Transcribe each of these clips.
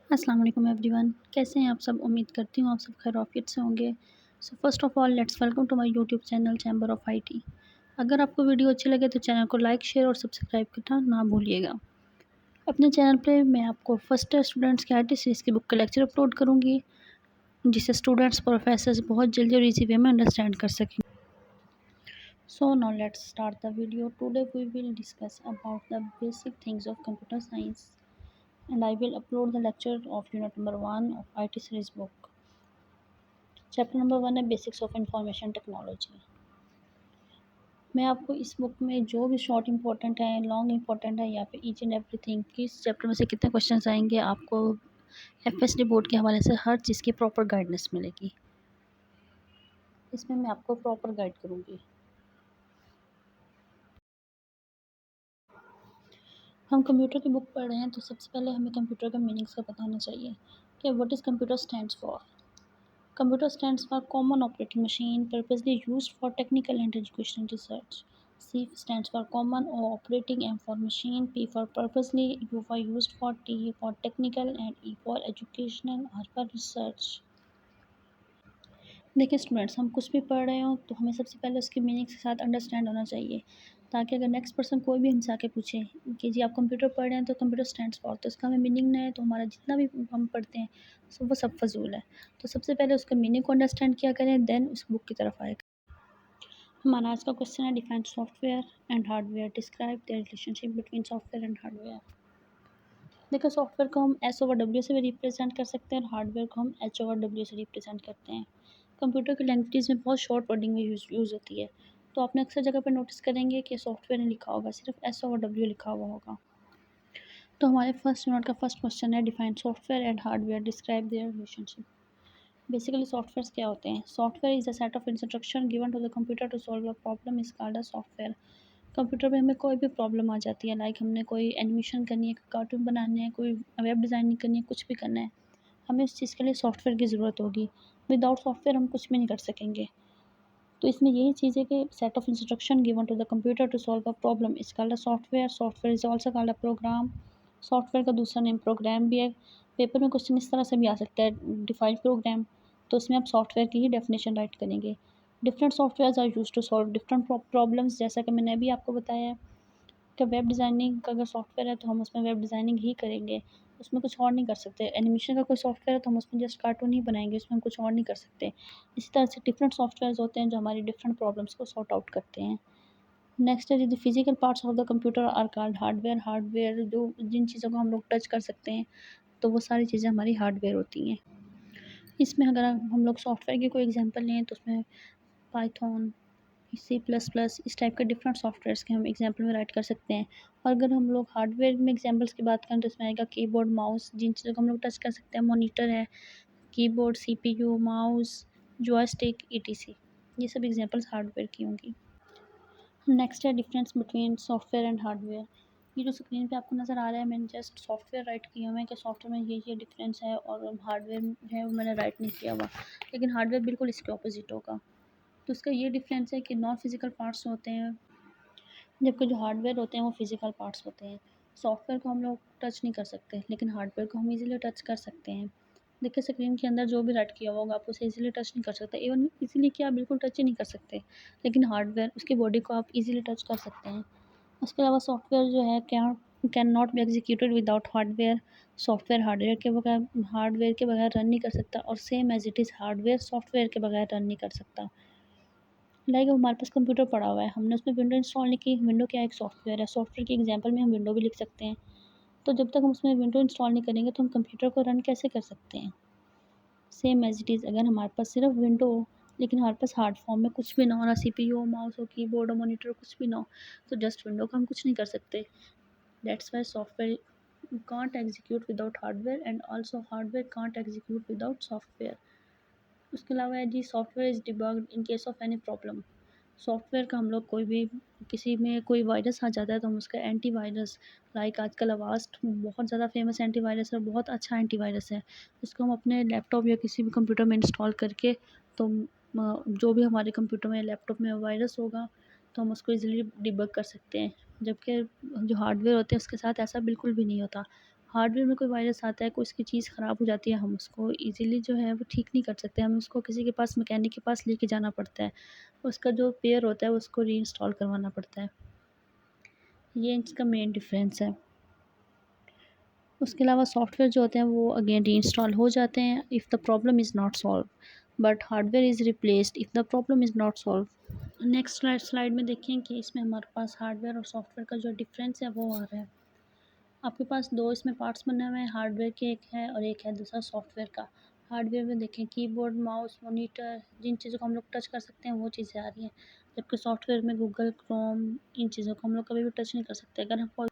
अस्सलाम वालेकुम एवरीवन, कैसे हैं आप सब? उम्मीद करती हूँ आप सब खैरियत से होंगे। So first of all let's welcome to my YouTube channel chamber of IT. अगर आपको वीडियो अच्छी लगे तो चैनल को लाइक, शेयर और सब्सक्राइब करना ना भूलिएगा। अपने चैनल पे मैं आपको फर्स्ट ईयर स्टूडेंट्स की आईटी सीरीज़ की बुक का लेक्चर अपलोड करूँगी, जिससे स्टूडेंट्स, प्रोफेसर्स बहुत जल्दी और ईज़ी वे में अंडरस्टैंड कर सकें। So now let's start the video. Today we will discuss about the basic things of computer science and I will upload the lecture of unit number 1 of IT series book. Chapter number 1 है basics of information technology. मैं आपको इस book में जो भी short important है, long important है या फिर ईच एंड एवरीथिंग कि इस चैप्टर में से कितने क्वेश्चंस आएंगे, आपको एफएसडी बोर्ड के हवाले से हर चीज़ की प्रॉपर गाइडेंस मिलेगी। इसमें मैं आपको प्रॉपर गाइड करूँगी। हम कंप्यूटर की बुक पढ़ रहे हैं तो सबसे पहले हमें कंप्यूटर का मीनिंग्स का पता होना चाहिए कि what is computer stands for. Computer stands for Common Operating Machine, purposely used for technical and educational research. C stands for Common Operating M for Machine, P for Purposely, U for Used for, T for Technical and E for Educational, R for Research. देखिए students, हम कुछ भी पढ़ रहे हो तो हमें सबसे पहले उसके मीनिंग के साथ अंडरस्टैंड होना चाहिए, ताकि अगर नेक्स्ट पर्सन कोई भी हमसे आके पूछे कि जी आप कंप्यूटर पढ़ रहे हैं तो कंप्यूटर स्टैंड्स फॉर, तो इसका हमें मीनिंग ना है तो हमारा जितना भी हम पढ़ते हैं वो सब फजूल है। तो सबसे पहले उसका मीनिंग को अंडरस्टैंड किया करें, देन उस बुक की तरफ आए। हमारा आज का क्वेश्चन है define software and hardware, describe the relationship between software and hardware. देखो सॉफ्टवेयर को हम एस ओवर डब्ल्यू से भी रिप्रेजेंट कर सकते हैं और हार्डवेयर को हम एच ओवर डब्ल्यू से रिप्रेजेंट करते हैं। कंप्यूटर की लैंग्वेजेस में बहुत शॉर्ट वर्डिंग में यूज़ होती है, तो आपने अक्सर जगह पर नोटिस करेंगे कि सॉफ्टवेयर नहीं लिखा होगा, सिर्फ एस ओवर डब्ल्यू लिखा हुआ होगा। तो हमारे फर्स्ट यूनिट का फर्स्ट क्वेश्चन है define software and hardware, describe their relationship. Basically software क्या होते हैं? Software is a set of instruction given to the computer to solve a problem is called a software. Computer में हमें कोई भी problem आ जाती है, लाइक हमने कोई एनिमेशन करनी है, कार्टून बनाने हैं, कोई वेब डिज़ाइनिंग करनी है, कुछ भी करना है, हमें उस चीज़ के लिए सॉफ्टवेयर की ज़रूरत होगी। विदाउट सॉफ्टवेयर हम कुछ भी नहीं कर सकेंगे। तो इसमें यही चीज़ है कि set of instruction given to the computer to solve a problem is called a software. Software is also called a program. Software का दूसरा नेम प्रोग्राम भी है। पेपर में क्वेश्चन इस तरह से भी आ सकता है, डिफाइन प्रोग्राम, तो इसमें आप सॉफ्टवेयर की ही डेफिनेशन राइट करेंगे। Different software are use to solve different problems, जैसा कि मैंने अभी आपको बताया कि वेब डिज़ाइनिंग का अगर सॉफ्टवेयर है तो हम उसमें वेब डिज़ाइनिंग ही करेंगे, उसमें कुछ और नहीं कर सकते। एनिमेशन का कोई सॉफ्टवेयर है तो हम उसमें जस्ट कार्टून ही बनाएंगे, उसमें हम कुछ और नहीं कर सकते। इसी तरह से डिफरेंट सॉफ्टवेयर्स होते हैं जो हमारी डिफरेंट प्रॉब्लम्स को सॉर्ट आउट करते हैं। नेक्स्ट है the physical parts of the computer are called hardware. Hardware जो जिन चीज़ों को हम लोग टच कर सकते हैं तो वो सारी चीज़ें हमारी हार्डवेयर होती हैं। इसमें अगर हम लोग सॉफ्टवेयर की कोई एग्जांपल लें तो उसमें पाइथन, C++ इस टाइप के डिफरेंट सॉफ्टवेयर्स के हम एग्जांपल में राइट कर सकते हैं। और अगर हम लोग हार्डवेयर में एग्जांपल्स की बात करें तो इसमें आएगा कीबोर्ड, माउस, जिन चीज़ों को हम लोग टच कर सकते हैं, मॉनिटर है, keyboard, CPU, mouse, joystick, ETC, ये सब एग्जांपल्स हार्डवेयर की होंगी। नेक्स्ट है difference between software and hardware. ये जो स्क्रीन पे आपको नज़र आ रहा है, मैंने जस्ट सॉफ्टवेयर राइट किया हुआ है कि सॉफ्टवेयर में ये डिफरेंस है, और हार्डवेयर है वो मैंने राइट नहीं किया हुआ, लेकिन हार्डवेयर बिल्कुल इसके ऑपोजिट होगा। तो उसका ये डिफरेंस है कि नॉन फिजिकल पार्ट्स होते हैं, जबकि जो हार्डवेयर होते हैं वो फिजिकल पार्ट्स होते हैं। सॉफ्टवेयर को हम लोग टच नहीं कर सकते, लेकिन हार्डवेयर को हम इजीली टच कर सकते हैं। देखिए स्क्रीन के अंदर जो भी राइट किया होगा आप उसे इजीली टच नहीं कर सकते, इवन इजीली क्या बिल्कुल टच ही नहीं कर सकते, लेकिन हार्डवेयर उसकी बॉडी को आप इजीली टच कर सकते हैं। उसके अलावा सॉफ्टवेयर जो है can not be executed without hardware. Software hardware के बगैर रन नहीं कर सकता, और same as it is hardware software के बगैर रन नहीं कर सकता। लाइक हमारे पास कंप्यूटर पड़ा हुआ है, हमने उसमें विंडो इंस्टॉल नहीं की। विंडो क्या एक सॉफ्टवेयर है, सॉफ्टवेयर की एग्जांपल में हम विंडो भी लिख सकते हैं। तो जब तक हम उसमें विंडो इंस्टॉल नहीं करेंगे तो हम कंप्यूटर को रन कैसे कर सकते हैं? सेम एज इट इज़, अगर हमारे पास सिर्फ विंडो हो लेकिन हमारे पास हार्ड फॉर्म में कुछ भी ना हो, ना CPU हो, माउस हो, कीबोर्ड हो, मॉनिटर हो, कुछ भी ना हो, तो जस्ट विंडो का हम कुछ नहीं कर सकते। That's why software can't execute without hardware, and also hardware can't execute without software. उसके अलावा है जी software is debugged in case of any problem. Software का हम लोग कोई भी किसी में कोई वायरस आ जाता है तो हम उसका एंटीवायरस, लाइक आजकल अवास्ट बहुत ज़्यादा फेमस एंटीवायरस है, बहुत अच्छा एंटीवायरस है, इसको हम अपने लैपटॉप या किसी भी कंप्यूटर में इंस्टॉल करके, तो जो भी हमारे कंप्यूटर में लैपटॉप में वायरस होगा तो हम उसको इजीली डिबग कर सकते हैं। जबकि जो हार्डवेयर होते हैं उसके साथ ऐसा बिल्कुल भी नहीं होता। हार्डवेयर में कोई वायरस आता है, कोई उसकी चीज़ ख़राब हो जाती है, हम उसको ईज़िली जो है वो ठीक नहीं कर सकते, हमें उसको किसी के पास मैकेनिक के पास लेके जाना पड़ता है। उसका जो पेयर होता है उसको रीइंस्टॉल करवाना पड़ता है। ये इसका मेन डिफ़रेंस है। उसके अलावा सॉफ्टवेयर जो होते हैं वो अगेन रीइंस्टॉल हो जाते हैं if the problem is not solve, but hardware is replaced if the problem is not solve. Next slide में देखें कि इसमें हमारे पास हार्डवेयर और सॉफ्टवेयर का जो डिफरेंस है वो आ रहा है। आपके पास दो इसमें पार्ट्स बने हुए हैं, हार्डवेयर के एक है और एक है दूसरा सॉफ्टवेयर का। हार्डवेयर में देखें कीबोर्ड, माउस, मॉनिटर, जिन चीज़ों को हम लोग टच कर सकते हैं वो चीज़ें आ रही हैं, जबकि सॉफ्टवेयर में गूगल क्रोम, इन चीज़ों को हम लोग कभी भी टच नहीं कर सकते। अगर हम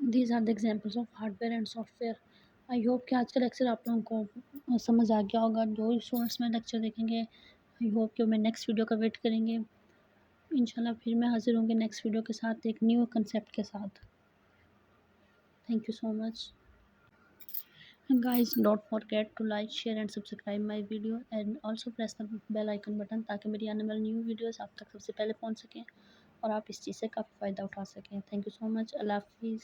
these are the examples of hardware and software. I hope कि आज का लेक्चर आप लोगों को समझ आ गया होगा। जो स्टूडेंट्स में लेक्चर देखेंगे, आई होप कि वो मेरे नेक्स्ट वीडियो का वेट करेंगे। इंशाल्लाह फिर मैं हाज़िर होंगी नेक्स्ट वीडियो के साथ एक न्यू कंसेप्ट के साथ। Thank you so much. And guys, don't forget to like, share and subscribe my video and also press the bell icon button ताकि मेरी आने वाली न्यू वीडियोस आप तक सबसे पहले पहुंच सकें और आप इस चीज़ से काफ़ी फ़ायदा उठा सकें। Thank you so much. अल्लाह हाफिज़।